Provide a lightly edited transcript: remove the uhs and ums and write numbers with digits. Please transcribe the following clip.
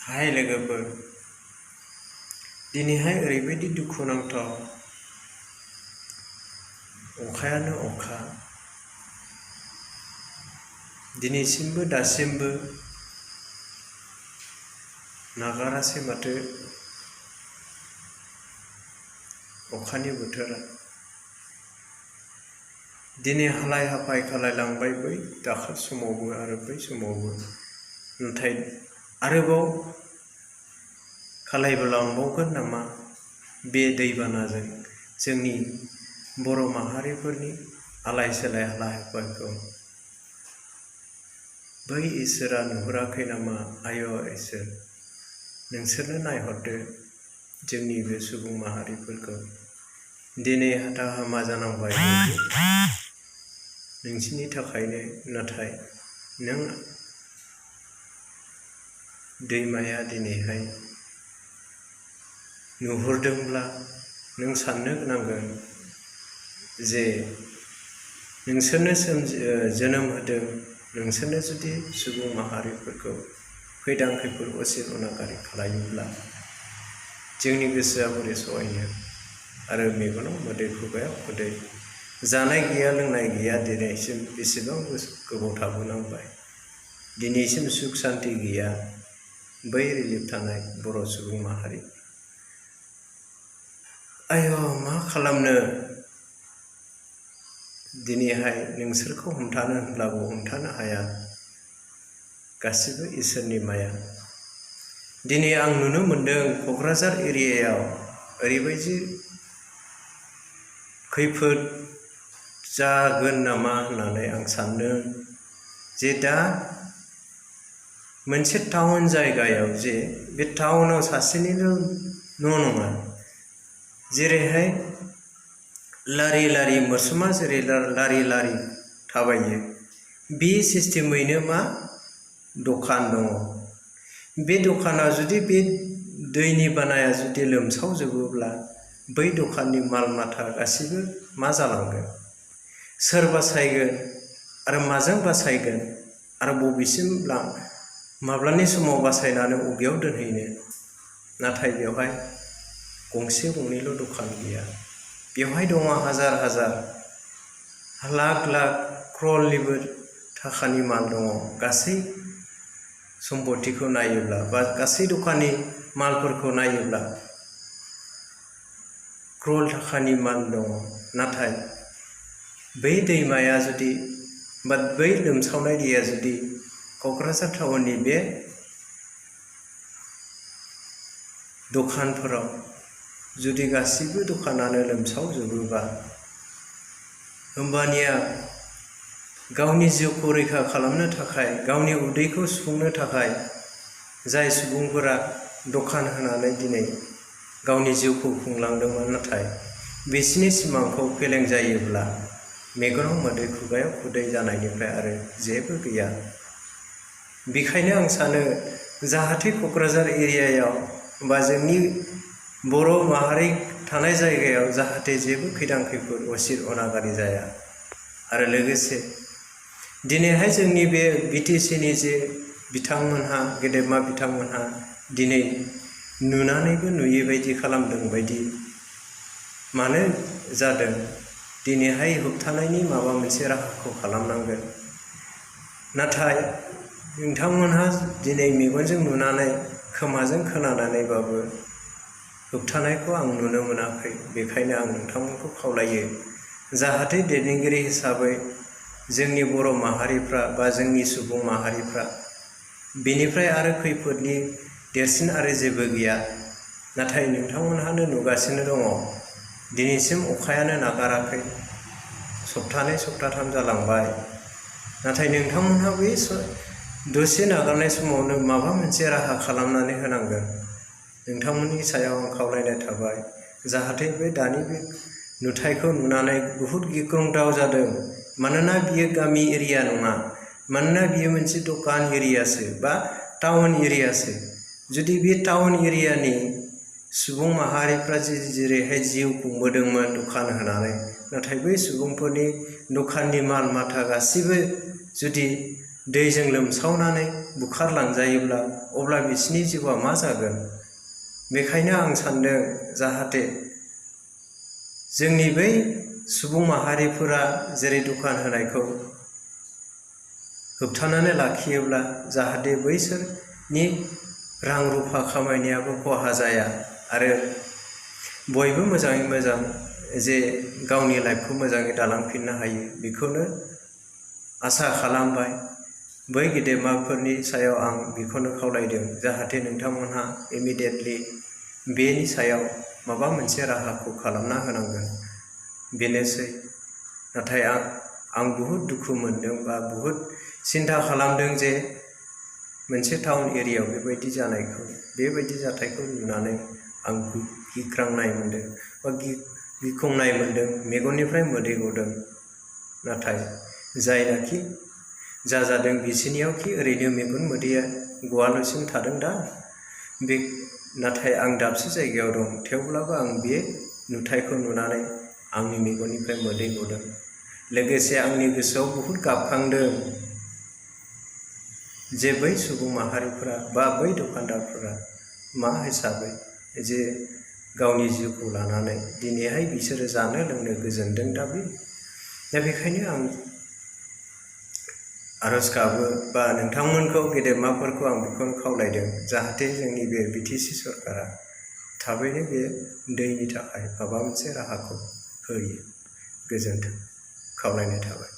हाय लोगोफोर, दिनैहाय ओरैबायदि दुखुनांथाव अखायानो अखा दिनैसिमबो दासिमबो नागारासै माथो अखानि बोथोरा। दिनै हालाय हाफाय खालायलांबाय बै दाखार समावबो आरो बै समावबो, नाथाय आरोबाव खालायलांबावगोन नामा बे दैबानाजों जोंनि बर' माहारिफोरनि आलाय सिलाय हालाय हाफायखौ बै इसोरा नुहुराखै नामा? आय' इसोर, नोंसोरनो नायहरदो जोंनि बे सुबुं माहारिफोरखौ। दिनै हाथा हामा जानांबाय नोंसिनि थाखायनो, नाथाय नों दैमाया दिनैहाय नुहुरदोंब्ला नों साननो नांगोन जे नोंसोरनो जोनोम होदों, नोंसोरनो जुदि सुबुं माहारिफोरखौ खैदां खैफोद असिर अनागारि खालायोब्ला जोंनि गोसोआ बोरै सहायनो आरो मेगनाव मोदै खुगायाव खुदै, जानाय गैया लोंनाय गैया दिनैसिम बेसेबां गोबाव थाबोनांबाय, दिनैसिम सुख सान्ति गैया बै रिलिफ थानाय बर' सुबुं माहारि। आय' मा खालामनो, दिनैहाय नोंसोरखौ हमथानो होनब्लाबो हमथानो हाया, गासिबो इसोरनि माया। दिनै आं नुनो मोन्दों क'क्राझार एरियायाव ओरैबायदि खैफोद जागोन नामा होननानै आं सान्दों जे दा मोनसे टाउन जायगायाव जे बे टाउनाव सासेनिल' न' नङा, जेरैहाय लारि लारि मोस्रोमा जेरै लारि लारि थाबायो बे सिस्टेमैनो मा दखान दङ। बे दखाना जुदि बे दैनि बानाया जुदि लोमसावजोबोब्ला बै दखाननि माल माथा गासैबो मा जालांगोन? सोर बासायगोन आरो माजों बासायगोन आरो बबेसिम माब्लानि समाव बासायनानै बबेयाव दोनहैनो? नाथाय बेवहाय गंसे गंनैल' दखान गैया, बेवहाय दङ हाजार हाजार लाख लाख क्र'रनिबो थाखानि माल दङ। गासै सम्पतिखौ नायोब्ला बा गासै दखाननि मालफोरखौ नायोब्ला क्र'र थाखानि माल दङ। नाथाय बै दैमाया जुदि बा बै लोमसावनाय दैया जुदि क'क्राझार टाउननि बे दखानफोराव जुदि गासिबो दखानानो लोमसावजोबोबा, होमबानिया गावनि जिउखौ रैखा खालामनो थाखाय, गावनि उदैखौ सुफुंनो थाखाय जाय सुबुंफोरा दखान होनानै दिनै गावनि जिउखौ खुंलांदोंमोन, नाथाय बिसिनि सिमांखौ फेलें जायोब्ला मेगनाव मोदै खुगायाव खुदै जानायनिफ्राय आरो जेबो गैया। बेखायनो आं सानो जाहाथे क'क्राझार एरियायाव बा जोंनि बर' माहारि थानाय जायगायाव जाहाथे जेबो खैदां खैफोद असिर अनागारि जाया। आरो लोगोसे दिनैहाय जोंनि बे BTCनि जे बिथांमोनहा, गेदेमा बिथांमोनहा दिनै नुनानैबो नुयै बायदि खालामदों बायदि मानो जादों? दिनैहाय होबथानायनि माबा मोनसे राहाखौ खालामनांगोन। नाथाय नोंथांमोनहा दिनै मेगनजों नुनानै खोमाजों खोनानानैबाबो होबथानायखौ आं नुनो मोनाखै। बेखायनो आं नोंथांमोनखौ खावलायो, जाहाथे दैदेनगिरि हिसाबै जोंनि बर' माहारिफ्रा बा जोंनि सुबुं माहारिफ्रा बेनिफ्राय आरो खैफोदनि देरसिन आरो जेबो गैया। नाथाय नोंथांमोनहानो नुगासिनो दङ, दिनैसिम अखायानो नागाराखै, सप्तानै सप्ताथाम जालांबाय। नाथाय नोंथांमोनहा बे दसे नागारनाय समावनो माबा मोनसे राहा खालामनानै होनांगोन। नोंथांमोननि सायाव आं खावलायनाय थाबाय, जाहाथे बे दानि बे नुथायखौ नुनानै बहुद गिख्रंथाव जादों। मानोना बियो गामि एरिया नङा, मानोना बियो मोनसे दखान एरियासो बा टाउन एरियासो। जुदि बे टाउन एरियानि सुबुं माहारिफ्रा जेरैहाय जिउ खुंबोदोंमोन दखान होनानै, नाथाय बै सुबुंफोरनि दखाननि माल माथा गासिबो जुदि दैजों लोमसावनानै बुखारलांजायोब्ला अब्ला बिसोरनि जिउआ मा जागोन? बेखायनो आं सान्दों जाहाथे जोंनि बै सुबुं माहारिफोरा जेरै दखान होनायखौ होबथानानै लाखियोब्ला जाहाथे बैसोरनि रां रुफा खामायनायाबो खहा जाया आरो बयबो मोजाङै मोजां जे गावनि लाइफखौ मोजाङै दालांफिननो हायो बेखौनो आसा खालामबाय। बै गेदेमाफोरनि सायाव आं बेखौनो खावलायदों जाहाथे नोंथांमोनहा इमिडियेटलि बेनि सायाव माबा मोनसे राहाखौ खालामना होनांगोन बेनोसै। नाथाय आं बहुद दुखु मोनदों बा बहुद सिन्था खालामदों जे मोनसे टाउन एरियायाव बेबायदि जानायखौ, बेबायदि जाथायखौ नुनानै आं गिख्रांनाय मोनदों बा गिखांनाय मोनदों, मेगननिफ्राय मोदै गदों। नाथाय जायनाखि जादों बिसोरनियावखि ओरैनो मेगन मोदैया गवालासिनो थादों दा नाथाय आं दाबसे जायगायाव दं, थेवब्लाबो आं बे नुथायखौ नुनानै आंनि मेगननिफ्राय मोदै गदों। लोगोसे आंनि गोसोआव बहुद गाबखांदों जे बै सुबुं माहारिफोरा बा बै दखानदारफोरा मा हिसाबै जे गावनि जिउखौ लानानै दिनैहाय बिसोरो जानो लोंनो गोजोनदों। दा बेखायनो आं आरज गाबो बा नोंथांमोनखौ गेदेमाफोरखौ आं बेखौनो खावलायदों जाहाथे जोंनि बे बिटिसि सरकारा थाबैनो बे दैनि थाखाय माबा मोनसे राहाखौ होयो। गोजोन्थों, खावलायनाय थाबाय।